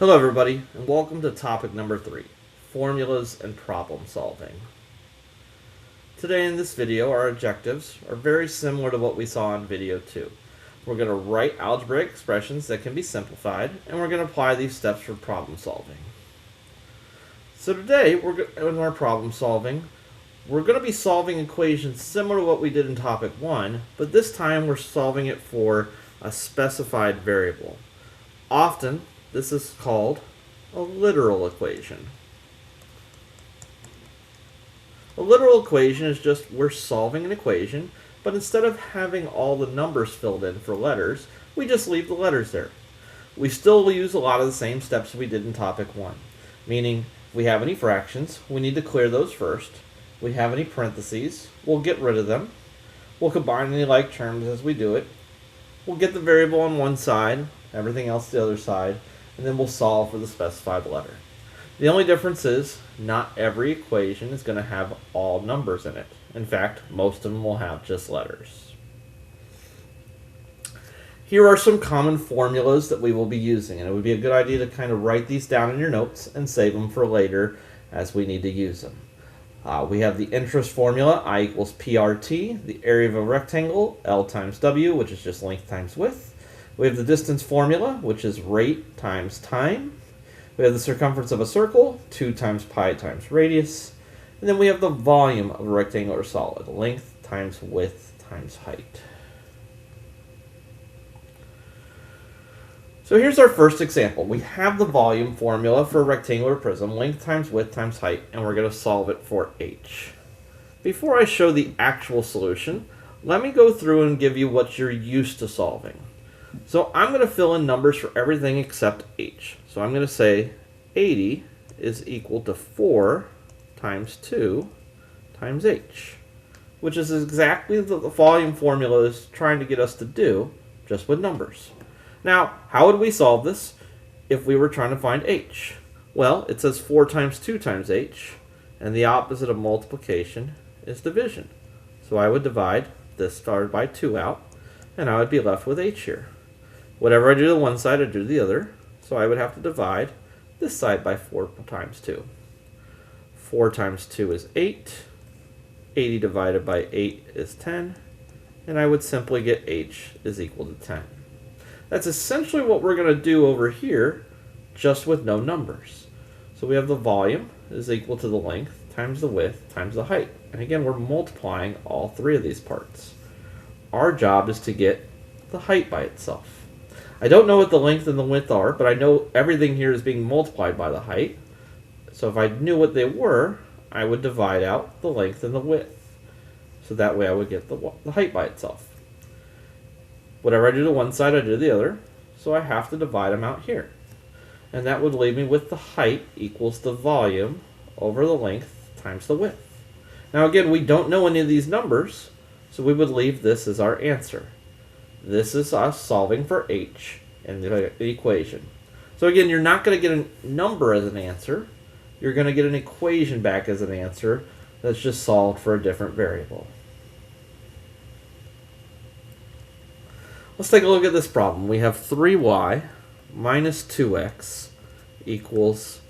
Hello everybody, and welcome to topic number 3, formulas and problem solving. Today in this video, our objectives are very similar to what we saw in video 2. We're going to write algebraic expressions that can be simplified, and we're going to apply these steps for problem solving. So today, in our problem solving, we're going to be solving equations similar to what we did in topic 1, but this time we're solving it for a specified variable. Often, this is called a literal equation. A literal equation is just we're solving an equation, but instead of having all the numbers filled in for letters, we just leave the letters there. We still use a lot of the same steps we did in topic 1, meaning if we have any fractions, we need to clear those first. If we have any parentheses, we'll get rid of them. We'll combine any like terms as we do it. We'll get the variable on one side, everything else the other side, and then we'll solve for the specified letter. The only difference is not every equation is going to have all numbers in it. In fact, most of them will have just letters. Here are some common formulas that we will be using, and it would be a good idea to kind of write these down in your notes and save them for later as we need to use them. We have the interest formula, I equals PRT, the area of a rectangle, L times W, which is just length times width. We have the distance formula, which is rate times time. We have the circumference of a circle, 2 times pi times radius. And then we have the volume of a rectangular solid, length times width times height. So here's our first example. We have the volume formula for a rectangular prism, length times width times height, and we're going to solve it for h. Before I show the actual solution, let me go through and give you what you're used to solving. So I'm going to fill in numbers for everything except h. So I'm going to say 80 is equal to 4 times 2 times h, which is exactly what the volume formula is trying to get us to do, just with numbers. Now, how would we solve this if we were trying to find h? Well, it says 4 times 2 times h, and the opposite of multiplication is division. So I would divide this started by 2 out, and I would be left with h here. Whatever I do to one side, I do to the other. So I would have to divide this side by 4 times 2. 4 times 2 is 8. 80 divided by 8 is 10. And I would simply get h is equal to 10. That's essentially what we're going to do over here, just with no numbers. So we have the volume is equal to the length times the width times the height. And again, we're multiplying all three of these parts. Our job is to get the height by itself. I don't know what the length and the width are, but I know everything here is being multiplied by the height. So if I knew what they were, I would divide out the length and the width. So that way I would get the height by itself. Whatever I do to one side, I do to the other. So I have to divide them out here. And that would leave me with the height equals the volume over the length times the width. Now again, we don't know any of these numbers, so we would leave this as our answer. This is us solving for h in the equation. So again, you're not going to get a number as an answer. You're going to get an equation back as an answer that's just solved for a different variable. Let's take a look at this problem. We have 3y minus 2x equals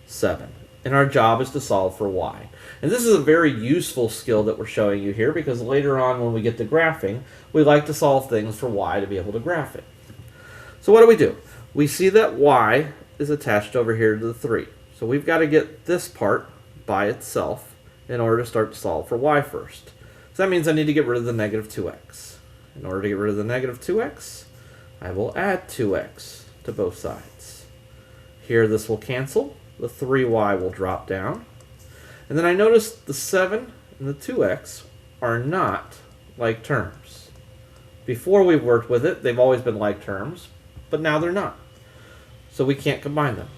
7. And our job is to solve for y. And this is a very useful skill that we're showing you here because later on when we get to graphing, we like to solve things for y to be able to graph it. So what do? We see that y is attached over here to the 3. So we've got to get this part by itself in order to start to solve for y first. So that means I need to get rid of the negative 2x. In order to get rid of the negative 2x, I will add 2x to both sides. Here this will cancel. The 3y will drop down. And then I notice the 7 and the 2x are not like terms. Before we've worked with it, they've always been like terms, but now they're not. So we can't combine them.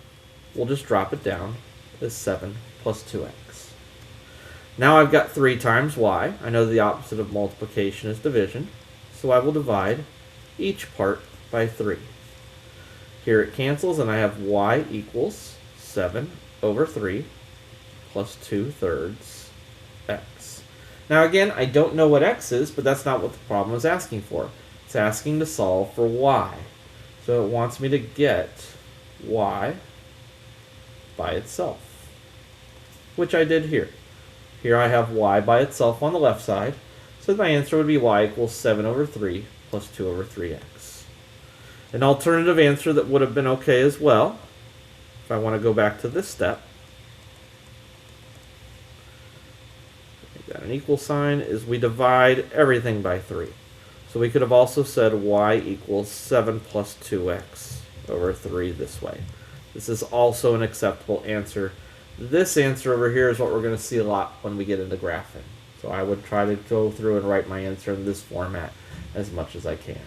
We'll just drop it down as 7 plus 2x. Now I've got 3 times y. I know the opposite of multiplication is division, so I will divide each part by 3. Here it cancels, and I have y equals 7 over 3 plus 2/3 x. Now again, I don't know what x is, but that's not what the problem is asking for. It's asking to solve for y. So it wants me to get y by itself, which I did here. Here I have y by itself on the left side, so my answer would be y equals 7 over 3 plus 2 over 3x. An alternative answer that would have been okay as well, if I want to go back to this step, got an equal sign, is we divide everything by 3. So we could have also said y equals 7 plus 2x over 3 this way. This is also an acceptable answer. This answer over here is what we're going to see a lot when we get into graphing. So I would try to go through and write my answer in this format as much as I can.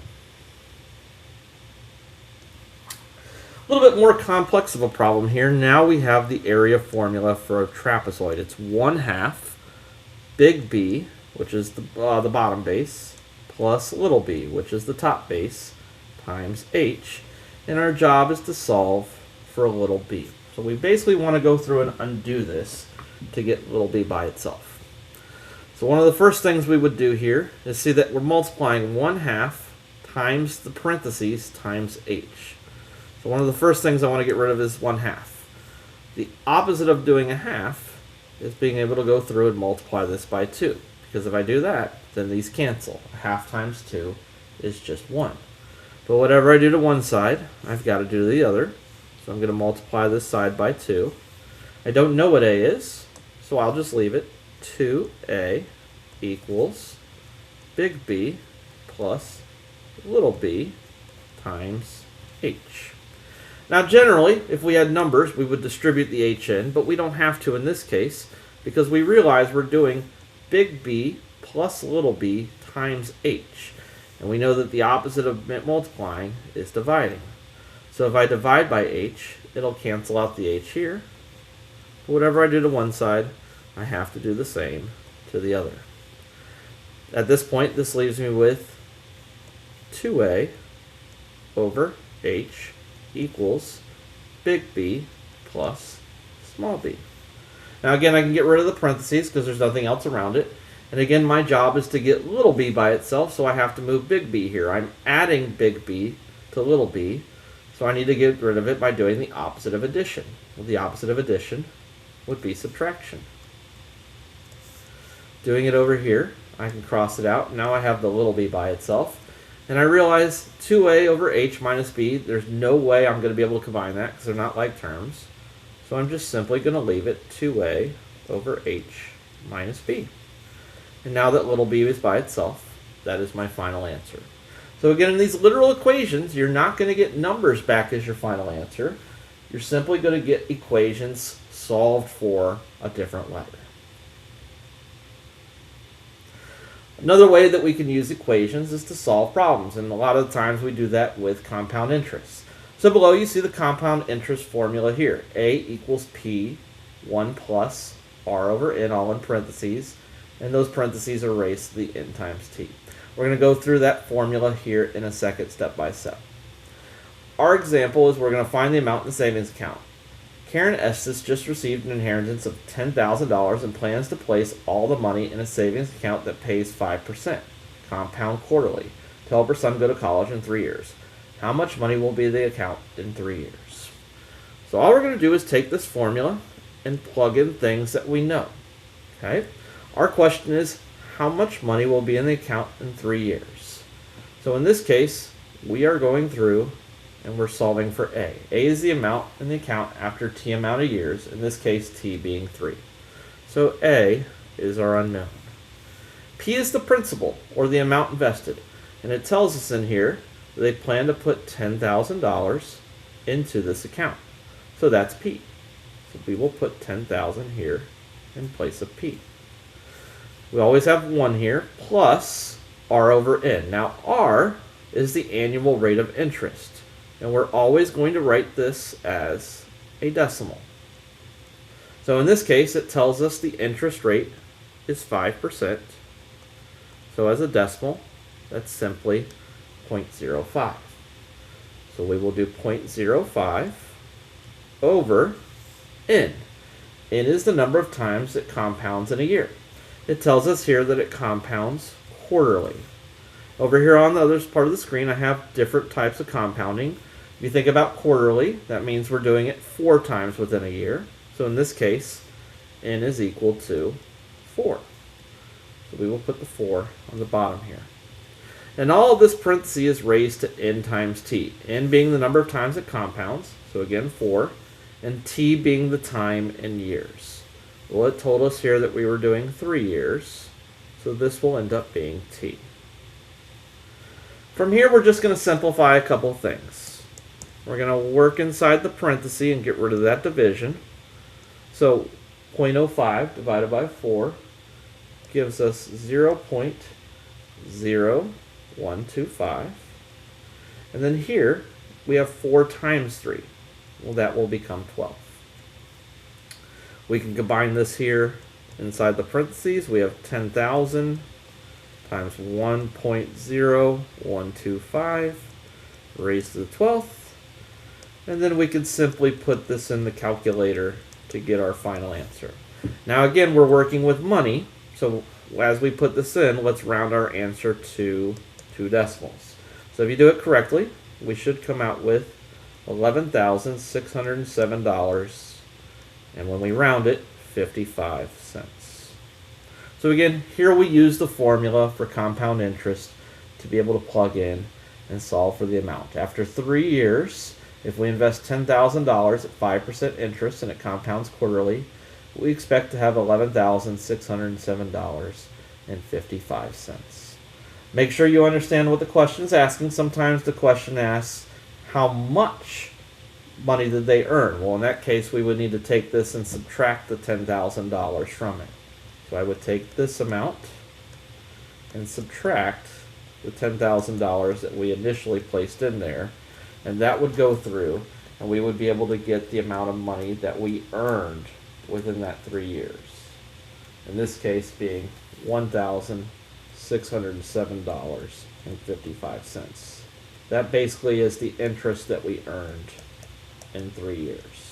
A little bit more complex of a problem here. Now we have the area formula for a trapezoid. It's 1/2 big B, which is the bottom base, plus little b, which is the top base, times h. And our job is to solve for little b. So we basically want to go through and undo this to get little b by itself. So one of the first things we would do here is see that we're multiplying 1/2 times the parentheses times h. So one of the first things I want to get rid of is 1/2. The opposite of doing a half is being able to go through and multiply this by 2. Because if I do that, then these cancel. A half times 2 is just 1. But whatever I do to one side, I've got to do to the other. So I'm going to multiply this side by 2. I don't know what a is, so I'll just leave it. 2a equals big B plus little b times h. Now generally, if we had numbers, we would distribute the h in, but we don't have to in this case because we realize we're doing big B plus little b times h. And we know that the opposite of multiplying is dividing. So if I divide by h, it'll cancel out the h here. But whatever I do to one side, I have to do the same to the other. At this point, this leaves me with 2a over h equals big B plus small b. Now again, I can get rid of the parentheses because there's nothing else around it. And again, my job is to get little b by itself, so I have to move big B here. I'm adding big B to little b, so I need to get rid of it by doing the opposite of addition. Well, the opposite of addition would be subtraction. Doing it over here, I can cross it out. Now I have the little b by itself. And I realize 2a over h minus b, there's no way I'm going to be able to combine that because they're not like terms. So I'm just simply going to leave it 2a over h minus b. And now that little b is by itself, that is my final answer. So again, in these literal equations, you're not going to get numbers back as your final answer. You're simply going to get equations solved for a different letter. Another way that we can use equations is to solve problems, and a lot of the times we do that with compound interest. So below you see the compound interest formula here. A equals P, 1 plus R over N, all in parentheses, and those parentheses are raised to the N times T. We're going to go through that formula here in a second, step by step. Our example is we're going to find the amount in the savings account. Karen Estes just received an inheritance of $10,000 and plans to place all the money in a savings account that pays 5%, compound quarterly, to help her son go to college in 3 years. How much money will be in the account in 3 years? So all we're going to do is take this formula and plug in things that we know. Okay? Our question is, how much money will be in the account in 3 years? So in this case, we are going through and we're solving for A. A is the amount in the account after T amount of years, in this case T being 3. So A is our unknown. P is the principal, or the amount invested, and it tells us in here that they plan to put $10,000 into this account. So that's P. So we will put 10,000 here in place of P. We always have 1 here, plus R over N. Now R is the annual rate of interest. And we're always going to write this as a decimal. So in this case, it tells us the interest rate is 5%. So as a decimal, that's simply 0.05. So we will do 0.05 over N. N is the number of times it compounds in a year. It tells us here that it compounds quarterly. Over here on the other part of the screen, I have different types of compounding. If you think about quarterly, that means we're doing it 4 times within a year. So in this case, n is equal to 4. So we will put the 4 on the bottom here. And all of this parenthesis is raised to n times t. N being the number of times it compounds, so again 4, and t being the time in years. Well, it told us here that we were doing 3 years, so this will end up being t. From here, we're just going to simplify a couple things. We're going to work inside the parenthesis and get rid of that division. So 0.05 divided by 4 gives us 0.0125. And then here, we have 4 times 3. Well, that will become 12. We can combine this here inside the parentheses. We have 10,000 times 1.0125 raised to the 12th. And then we could simply put this in the calculator to get our final answer. Now again, we're working with money, so as we put this in, let's round our answer to 2 decimals. So if you do it correctly, we should come out with $11,607, and when we round it, 55 cents. So again, here we use the formula for compound interest to be able to plug in and solve for the amount. After 3 years, if we invest $10,000 at 5% interest and it compounds quarterly, we expect to have $11,607.55. Make sure you understand what the question is asking. Sometimes the question asks, how much money did they earn? Well, in that case, we would need to take this and subtract the $10,000 from it. So I would take this amount and subtract the $10,000 that we initially placed in there, and that would go through, and we would be able to get the amount of money that we earned within that 3 years. In this case being $1,607.55. That basically is the interest that we earned in 3 years.